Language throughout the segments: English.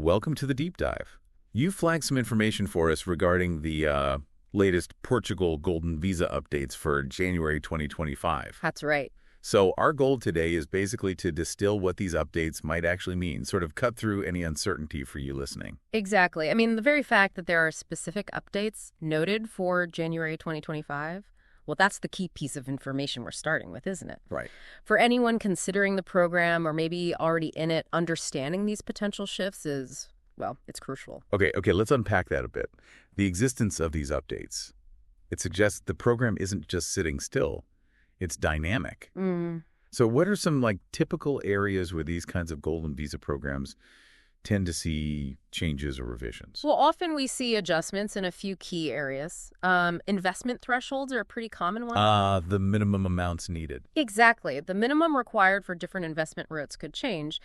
welcome to the deep dive. You flagged some information for us regarding the latest Portugal Golden Visa updates for January 2025. That's right. So our goal today is basically to distill what these updates might actually mean, sort of cut through any uncertainty for you listening. Exactly. I mean, the very fact that there are specific updates noted for January 2025, well, that's the key piece of information we're starting with, isn't it? Right. For anyone considering the program or maybe already in it, understanding these potential shifts is, well, it's crucial. Okay, let's unpack that a bit. The existence of these updates, it suggests the program isn't just sitting still. It's dynamic. So what are some typical areas where these kinds of golden visa programs tend to see changes or revisions? Well, often we see adjustments in a few key areas. Investment thresholds are a pretty common one. The minimum amounts needed. Exactly. The minimum required for different investment routes could change.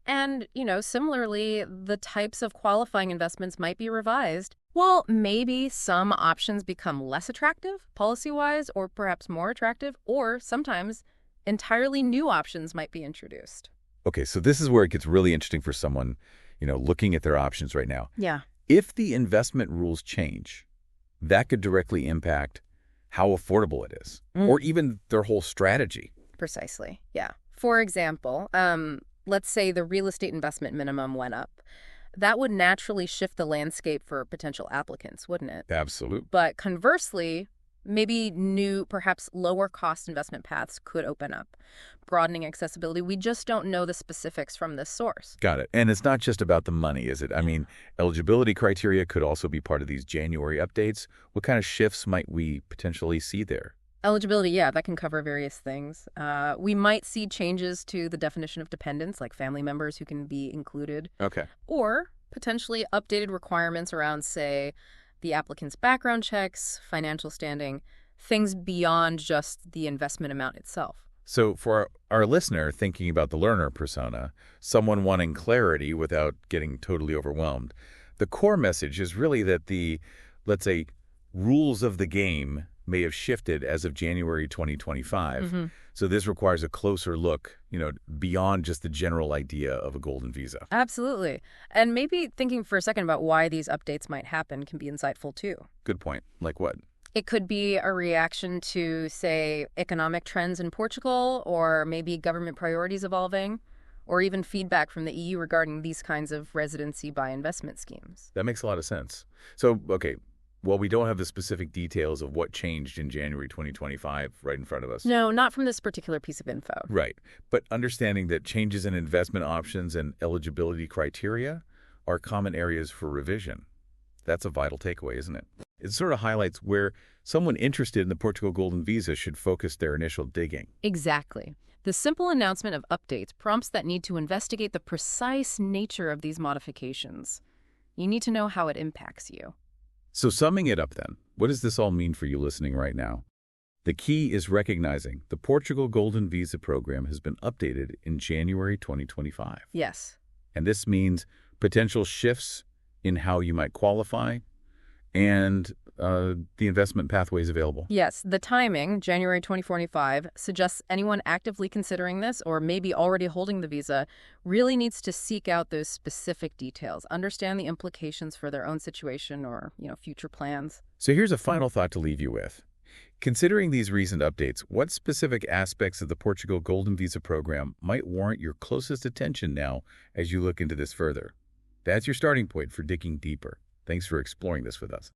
And, similarly, the types of qualifying investments might be revised. Well, maybe some options become less attractive policy-wise or perhaps more attractive, or sometimes entirely new options might be introduced. Okay, so this is where it gets really interesting for someone, looking at their options right now. Yeah. If the investment rules change, that could directly impact how affordable it is, or even their whole strategy. Precisely, yeah. For example, let's say the real estate investment minimum went up. That would naturally shift the landscape for potential applicants, wouldn't it? Absolutely. But conversely, maybe new, perhaps lower-cost investment paths could open up, broadening accessibility. We just don't know the specifics from this source. Got it. And it's not just about the money, is it? I mean, eligibility criteria could also be part of these January updates. What kind of shifts might we potentially see there? Eligibility, yeah, that can cover various things. We might see changes to the definition of dependents, like family members who can be included. Okay. Or potentially updated requirements around, say, the applicant's background checks, financial standing, things beyond just the investment amount itself. So for our listener thinking about the learner persona, someone wanting clarity without getting totally overwhelmed, the core message is really that the, let's say, rules of the game may have shifted as of January 2025. So this requires a closer look, beyond just the general idea of a golden visa. Absolutely. And maybe thinking for a second about why these updates might happen can be insightful too. Good point. Like what? It could be a reaction to, say, economic trends in Portugal, or maybe government priorities evolving, or even feedback from the EU regarding these kinds of residency by investment schemes. That makes a lot of sense. So, okay, well, we don't have the specific details of what changed in January 2025 right in front of us. No, not from this particular piece of info. Right. But understanding that changes in investment options and eligibility criteria are common areas for revision. That's a vital takeaway, isn't it? It sort of highlights where someone interested in the Portugal Golden Visa should focus their initial digging. Exactly. The simple announcement of updates prompts that need to investigate the precise nature of these modifications. You need to know how it impacts you. So summing it up then, what does this all mean for you listening right now? The key is recognizing the Portugal Golden Visa program has been updated in January 2025. Yes. And this means potential shifts in how you might qualify and the investment pathways available. Yes, the timing, January 2045, suggests anyone actively considering this or maybe already holding the visa really needs to seek out those specific details, understand the implications for their own situation or, future plans. So here's a final thought to leave you with. Considering these recent updates, what specific aspects of the Portugal Golden Visa program might warrant your closest attention now as you look into this further? That's your starting point for digging deeper. Thanks for exploring this with us.